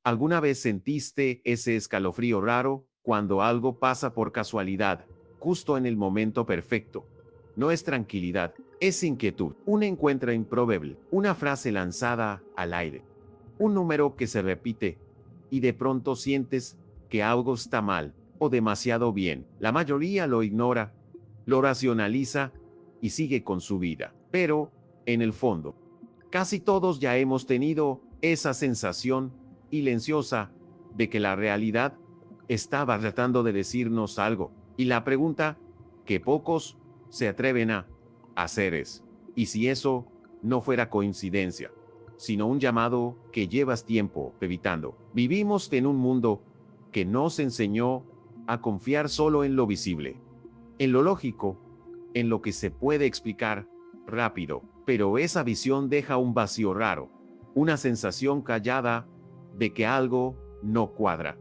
¿Alguna vez sentiste ese escalofrío raro cuando algo pasa por casualidad, justo en el momento perfecto? No es tranquilidad, es inquietud, un encuentro improbable, una frase lanzada al aire, un número que se repite, y de pronto sientes que algo está mal o demasiado bien. La mayoría lo ignora, lo racionaliza y sigue con su vida. Pero, en el fondo, casi todos ya hemos tenido esa sensación silenciosa de que la realidad estaba tratando de decirnos algo. Y la pregunta que pocos se atreven a hacer es, ¿y si eso no fuera coincidencia, sino un llamado que llevas tiempo evitando? Vivimos en un mundo que nos enseñó a confiar solo en lo visible, en lo lógico, en lo que se puede explicar rápido, pero esa visión deja un vacío raro, una sensación callada de que algo no cuadra.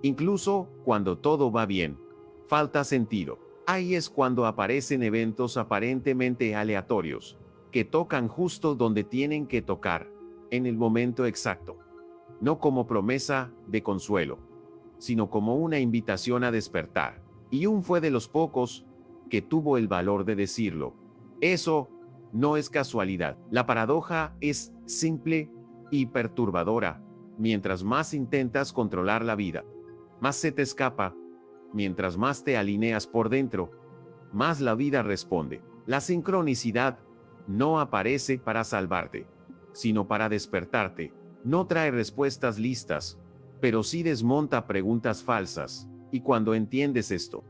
Incluso cuando todo va bien, falta sentido. Ahí es cuando aparecen eventos aparentemente aleatorios, que tocan justo donde tienen que tocar, en el momento exacto. No como promesa de consuelo, sino como una invitación a despertar. Y un fue de los pocos que tuvo el valor de decirlo. Eso no es casualidad. La paradoja es simple y perturbadora. Mientras más intentas controlar la vida, más se te escapa. Mientras más te alineas por dentro, más la vida responde. La sincronicidad no aparece para salvarte, sino para despertarte. No trae respuestas listas, pero sí desmonta preguntas falsas. Y cuando entiendes esto,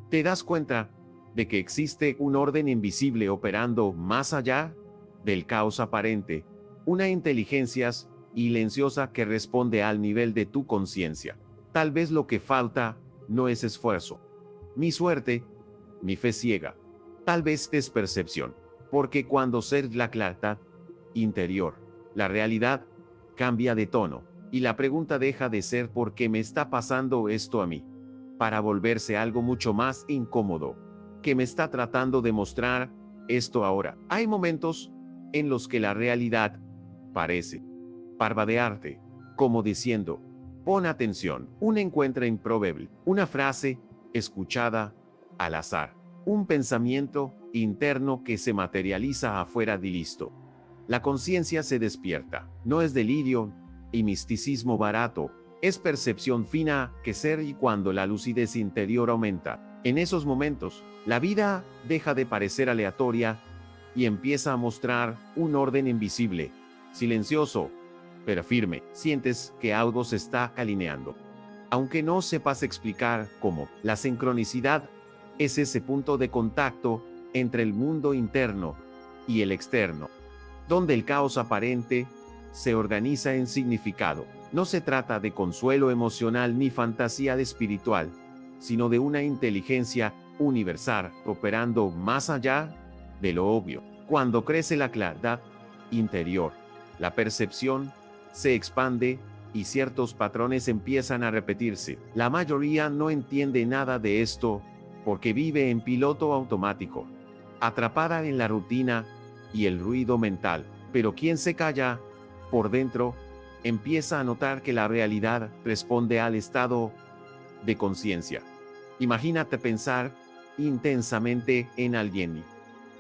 te das cuenta de que existe un orden invisible operando más allá del caos aparente, una inteligencia silenciosa que responde al nivel de tu conciencia. Tal vez lo que falta no es esfuerzo, ni suerte, ni fe ciega. Tal vez es percepción, porque cuando ser la claridad interior, la realidad cambia de tono, y la pregunta deja de ser ¿por qué me está pasando esto a mí?, para volverse algo mucho más incómodo. ¿Qué me está tratando de mostrar esto ahora? Hay momentos en los que la realidad parece parpadearte, como diciendo, pon atención, un encuentro improbable, una frase escuchada al azar, un pensamiento interno que se materializa afuera de listo. La conciencia se despierta, no es delirio y misticismo barato, es percepción fina que ser, y cuando la lucidez interior aumenta, en esos momentos, la vida deja de parecer aleatoria y empieza a mostrar un orden invisible, silencioso, pero firme. Sientes que algo se está alineando. Aunque no sepas explicar cómo, la sincronicidad es ese punto de contacto entre el mundo interno y el externo, donde el caos aparente se organiza en significado. No se trata de consuelo emocional ni fantasía espiritual, sino de una inteligencia universal operando más allá de lo obvio. Cuando crece la claridad interior, la percepción se expande y ciertos patrones empiezan a repetirse. La mayoría no entiende nada de esto porque vive en piloto automático, atrapada en la rutina y el ruido mental. Pero quien se calla por dentro empieza a notar que la realidad responde al estado de conciencia. Imagínate pensar intensamente en alguien y,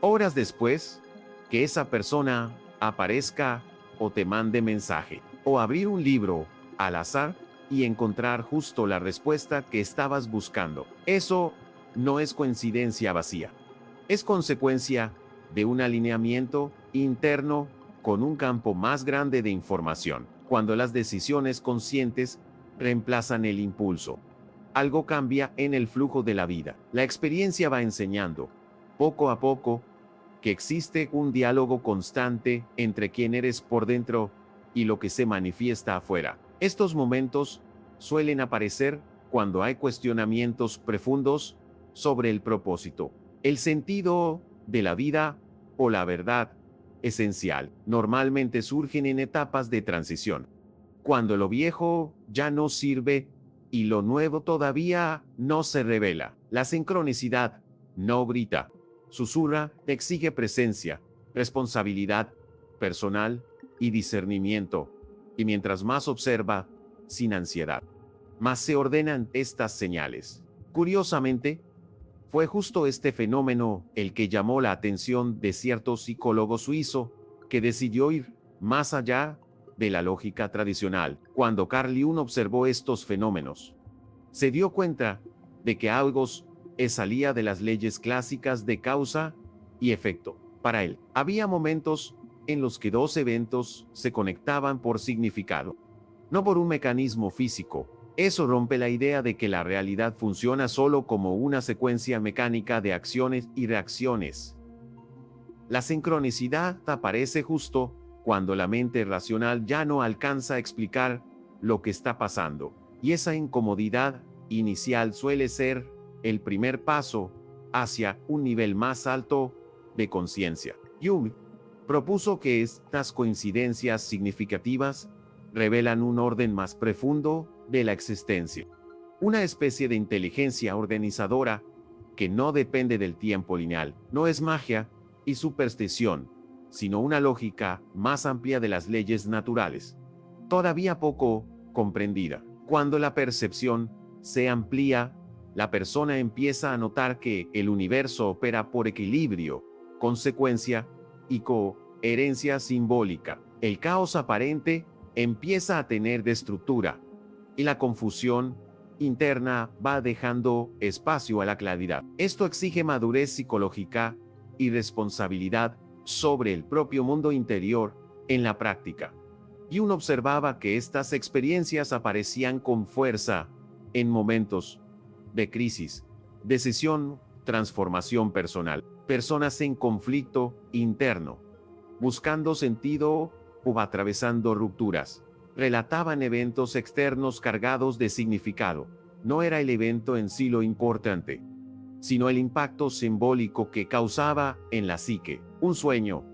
horas después, que esa persona aparezca o te mande mensaje, o abrir un libro al azar y encontrar justo la respuesta que estabas buscando. Eso no es coincidencia vacía, es consecuencia de un alineamiento interno con un campo más grande de información. Cuando las decisiones conscientes reemplazan el impulso, algo cambia en el flujo de la vida. La experiencia va enseñando, poco a poco, que existe un diálogo constante entre quien eres por dentro y lo que se manifiesta afuera. Estos momentos suelen aparecer cuando hay cuestionamientos profundos sobre el propósito, el sentido de la vida o la verdad esencial. Normalmente surgen en etapas de transición, cuando lo viejo ya no sirve y lo nuevo todavía no se revela. La sincronicidad no grita, susurra, exige presencia, responsabilidad personal y discernimiento. Y mientras más observa, sin ansiedad. Mas se ordenan estas señales. Curiosamente, fue justo este fenómeno el que llamó la atención de cierto psicólogo suizo, que decidió ir más allá de la lógica tradicional. Cuando Carl Jung observó estos fenómenos, se dio cuenta de que algo salía de las leyes clásicas de causa y efecto. Para él, había momentos en los que dos eventos se conectaban por significado, no por un mecanismo físico. Eso rompe la idea de que la realidad funciona solo como una secuencia mecánica de acciones y reacciones. La sincronicidad aparece justo cuando la mente racional ya no alcanza a explicar lo que está pasando, y esa incomodidad inicial suele ser el primer paso hacia un nivel más alto de conciencia. Jung propuso que estas coincidencias significativas revelan un orden más profundo de la existencia, una especie de inteligencia organizadora que no depende del tiempo lineal, no es magia y superstición, sino una lógica más amplia de las leyes naturales, todavía poco comprendida. Cuando la percepción se amplía, la persona empieza a notar que el universo opera por equilibrio, consecuencia y coherencia simbólica. El caos aparente empieza a tener de estructura, y la confusión interna va dejando espacio a la claridad. Esto exige madurez psicológica y responsabilidad sobre el propio mundo interior en la práctica. Jung observaba que estas experiencias aparecían con fuerza en momentos de crisis, decisión, transformación personal, personas en conflicto interno, buscando sentido o atravesando rupturas. Relataban eventos externos cargados de significado. No era el evento en sí lo importante, sino el impacto simbólico que causaba en la psique. Un sueño,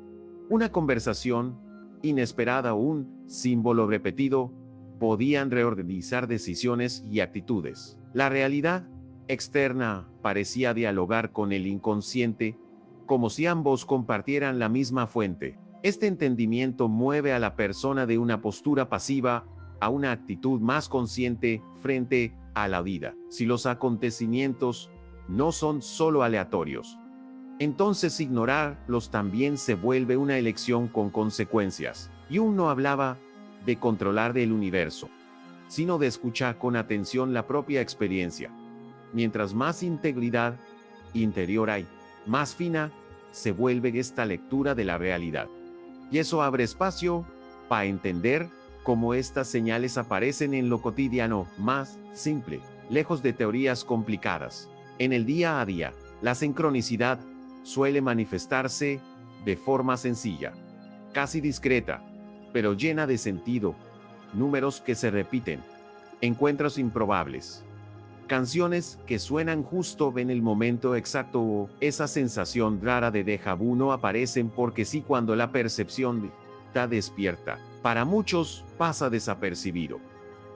una conversación inesperada o un símbolo repetido podían reorganizar decisiones y actitudes. La realidad externa parecía dialogar con el inconsciente, como si ambos compartieran la misma fuente. Este entendimiento mueve a la persona de una postura pasiva a una actitud más consciente frente a la vida. Si los acontecimientos no son solo aleatorios, entonces ignorarlos también se vuelve una elección con consecuencias. Jung no hablaba de controlar el universo, sino de escuchar con atención la propia experiencia. Mientras más integridad interior hay, más fina se vuelve esta lectura de la realidad. Y eso abre espacio para entender cómo estas señales aparecen en lo cotidiano más simple, lejos de teorías complicadas. En el día a día, la sincronicidad suele manifestarse de forma sencilla, casi discreta, pero llena de sentido. Números que se repiten, encuentros improbables, canciones que suenan justo en el momento exacto o esa sensación rara de déjà vu no aparecen porque sí cuando la percepción está despierta. Para muchos pasa desapercibido,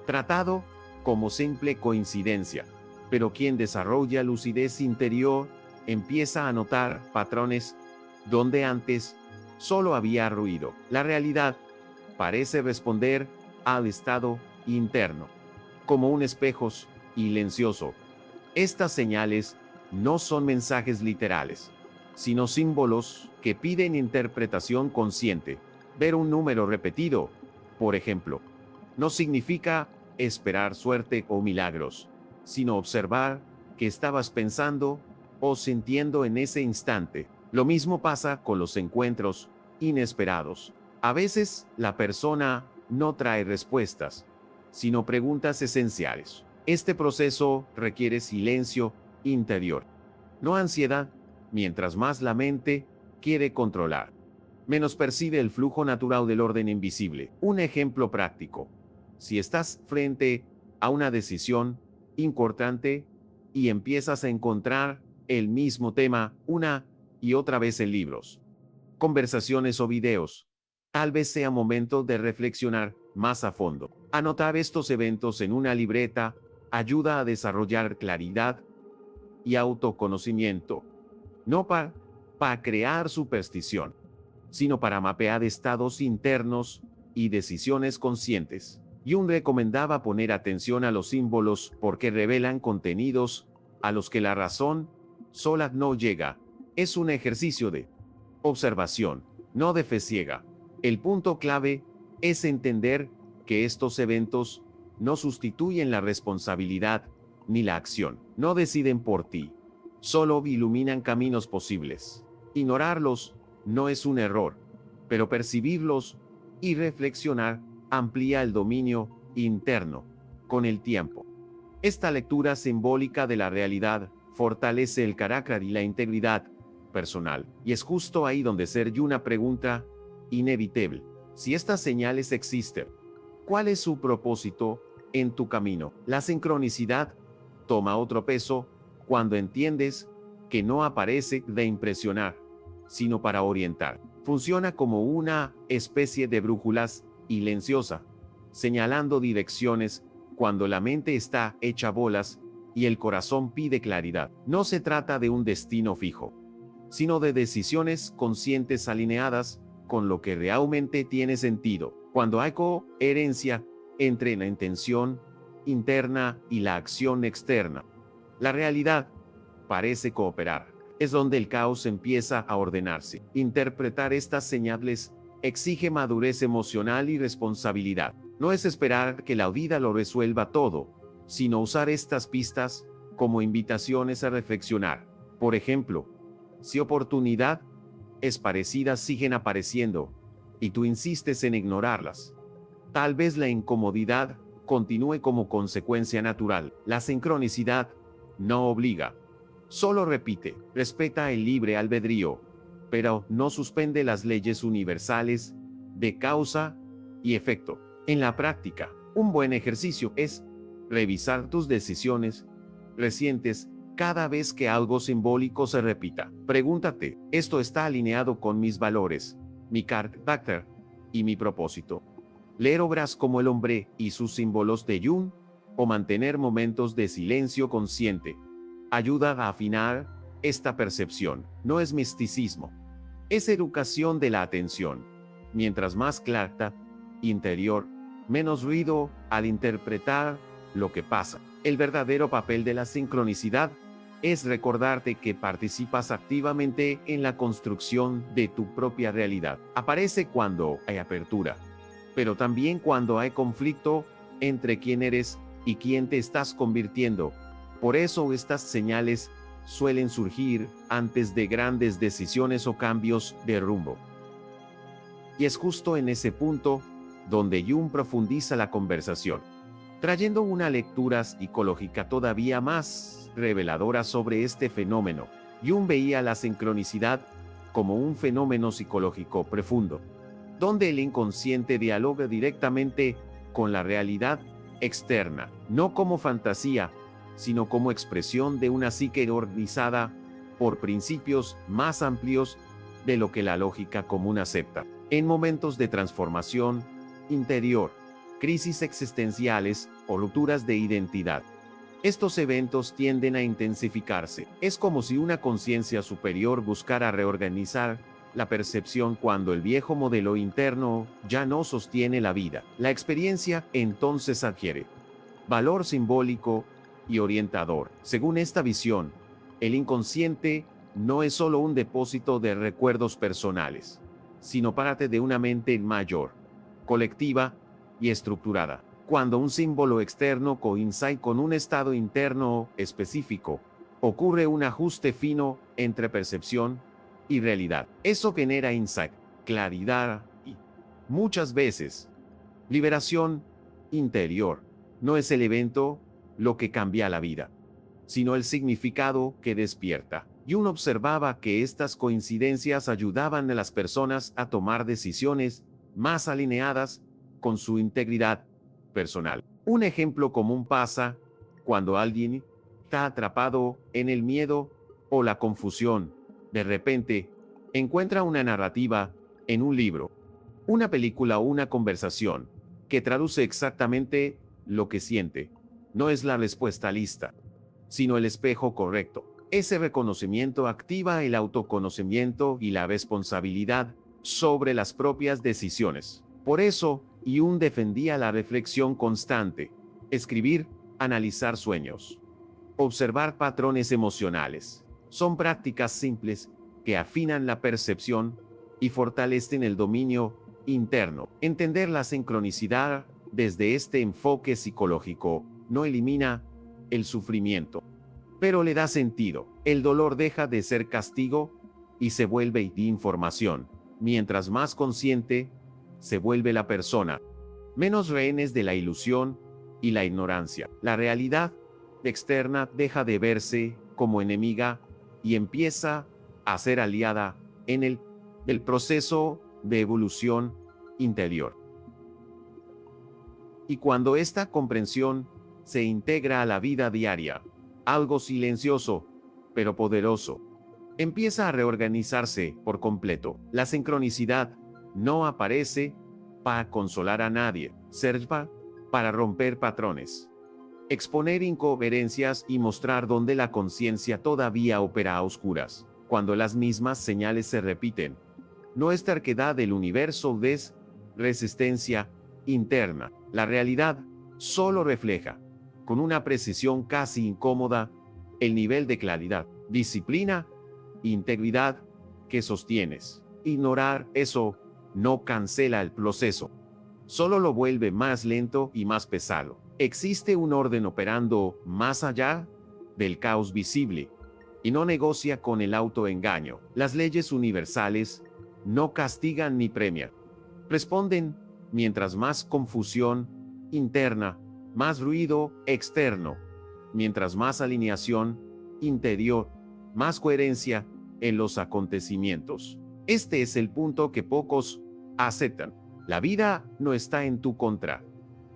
tratado como simple coincidencia, pero quien desarrolla lucidez interior empieza a notar patrones donde antes solo había ruido. La realidad parece responder al estado interno, como un espejo silencioso. Estas señales no son mensajes literales, sino símbolos que piden interpretación consciente. Ver un número repetido, por ejemplo, no significa esperar suerte o milagros, sino observar qué estabas pensando o sintiendo en ese instante. Lo mismo pasa con los encuentros inesperados. A veces la persona no trae respuestas, sino preguntas esenciales. Este proceso requiere silencio interior, no ansiedad. Mientras más la mente quiere controlar, menos percibe el flujo natural del orden invisible. Un ejemplo práctico: si estás frente a una decisión importante y empiezas a encontrar el mismo tema una y otra vez en libros, conversaciones o videos, tal vez sea momento de reflexionar más a fondo. Anotar estos eventos en una libreta ayuda a desarrollar claridad y autoconocimiento, no para crear superstición, sino para mapear estados internos y decisiones conscientes. Jung recomendaba poner atención a los símbolos porque revelan contenidos a los que la razón sola no llega. Es un ejercicio de observación, no de fe ciega. El punto clave es entender que estos eventos no sustituyen la responsabilidad ni la acción, no deciden por ti, solo iluminan caminos posibles. Ignorarlos no es un error, pero percibirlos y reflexionar amplía el dominio interno con el tiempo. Esta lectura simbólica de la realidad fortalece el carácter y la integridad personal, y es justo ahí donde surge una pregunta inevitable. Si estas señales existen, ¿cuál es su propósito en tu camino? La sincronicidad toma otro peso cuando entiendes que no aparece de impresionar, sino para orientar. Funciona como una especie de brújulas silenciosa, señalando direcciones cuando la mente está hecha bolas y el corazón pide claridad. No se trata de un destino fijo, sino de decisiones conscientes alineadas con lo que realmente tiene sentido. Cuando hay coherencia entre la intención interna y la acción externa, la realidad parece cooperar. Es donde el caos empieza a ordenarse. Interpretar estas señales exige madurez emocional y responsabilidad. No es esperar que la vida lo resuelva todo, sino usar estas pistas como invitaciones a reflexionar. Por ejemplo, si oportunidad es parecida siguen apareciendo, y tú insistes en ignorarlas, tal vez la incomodidad continúe como consecuencia natural. La sincronicidad no obliga, solo repite, respeta el libre albedrío, pero no suspende las leyes universales de causa y efecto. En la práctica, un buen ejercicio es revisar tus decisiones recientes cada vez que algo simbólico se repita. Pregúntate, ¿esto está alineado con mis valores, mi carácter y mi propósito? Leer obras como El hombre y sus símbolos de Jung, o mantener momentos de silencio consciente, ayuda a afinar esta percepción. No es misticismo, es educación de la atención. Mientras más clara interior, menos ruido al interpretar lo que pasa. El verdadero papel de la sincronicidad es recordarte que participas activamente en la construcción de tu propia realidad. Aparece cuando hay apertura, pero también cuando hay conflicto entre quién eres y quién te estás convirtiendo. Por eso estas señales suelen surgir antes de grandes decisiones o cambios de rumbo. Y es justo en ese punto donde Jung profundiza la conversación, trayendo una lectura psicológica todavía más reveladora sobre este fenómeno. Jung veía la sincronicidad como un fenómeno psicológico profundo, donde el inconsciente dialoga directamente con la realidad externa, no como fantasía, sino como expresión de una psique organizada por principios más amplios de lo que la lógica común acepta. En momentos de transformación interior, crisis existenciales o rupturas de identidad, estos eventos tienden a intensificarse. Es como si una conciencia superior buscara reorganizar la percepción cuando el viejo modelo interno ya no sostiene la vida. La experiencia entonces adquiere valor simbólico y orientador. Según esta visión, el inconsciente no es solo un depósito de recuerdos personales, sino parte de una mente mayor, colectiva y estructurada. Cuando un símbolo externo coincide con un estado interno específico, ocurre un ajuste fino entre percepción y realidad. Eso genera insight, claridad y, muchas veces, liberación interior. No es el evento lo que cambia la vida, sino el significado que despierta. Jung observaba que estas coincidencias ayudaban a las personas a tomar decisiones más alineadas con su integridad personal. Un ejemplo común pasa cuando alguien está atrapado en el miedo o la confusión. De repente, encuentra una narrativa en un libro, una película o una conversación que traduce exactamente lo que siente. No es la respuesta lista, sino el espejo correcto. Ese reconocimiento activa el autoconocimiento y la responsabilidad sobre las propias decisiones. Por eso, y un defendía la reflexión constante, escribir, analizar sueños, observar patrones emocionales. Son prácticas simples que afinan la percepción y fortalecen el dominio interno. Entender la sincronicidad desde este enfoque psicológico no elimina el sufrimiento, pero le da sentido. El dolor deja de ser castigo y se vuelve información. Mientras más consciente se vuelve la persona, menos rehenes de la ilusión y la ignorancia. La realidad externa deja de verse como enemiga y empieza a ser aliada en el proceso de evolución interior. Y cuando esta comprensión se integra a la vida diaria, algo silencioso, pero poderoso, empieza a reorganizarse por completo. La sincronicidad no aparece para consolar a nadie, sirve para romper patrones, exponer incoherencias y mostrar dónde la conciencia todavía opera a oscuras. Cuando las mismas señales se repiten, no es terquedad del universo, es resistencia interna. La realidad solo refleja, con una precisión casi incómoda, el nivel de claridad, disciplina, integridad que sostienes. Ignorar eso no cancela el proceso, solo lo vuelve más lento y más pesado. Existe un orden operando más allá del caos visible y no negocia con el autoengaño. Las leyes universales no castigan ni premian, responden. Mientras más confusión interna, más ruido externo. Mientras más alineación interior, más coherencia en los acontecimientos. Este es el punto que pocos aceptan. La vida no está en tu contra,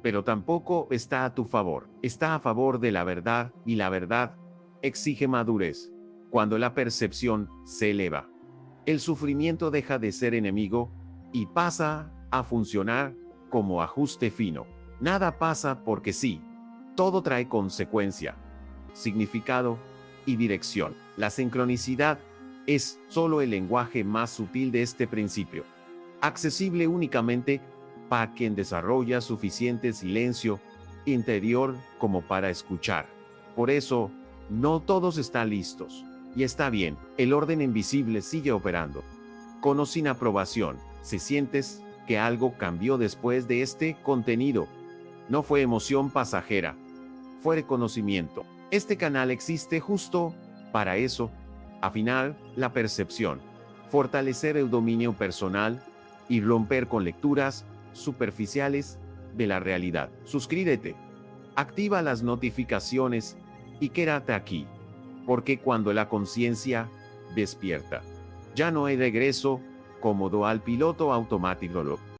pero tampoco está a tu favor. Está a favor de la verdad, y la verdad exige madurez. Cuando la percepción se eleva, el sufrimiento deja de ser enemigo y pasa a funcionar como ajuste fino. Nada pasa porque sí. Todo trae consecuencia, significado y dirección. La sincronicidad es solo el lenguaje más sutil de este principio, accesible únicamente para quien desarrolla suficiente silencio interior como para escuchar. Por eso, no todos están listos. Y está bien, el orden invisible sigue operando. Con o sin aprobación, si sientes que algo cambió después de este contenido, no fue emoción pasajera, fue reconocimiento. Este canal existe justo para eso: afinar la percepción, fortalecer el dominio personal y romper con lecturas superficiales de la realidad. Suscríbete, activa las notificaciones y quédate aquí, porque cuando la conciencia despierta, ya no hay regreso cómodo al piloto automático.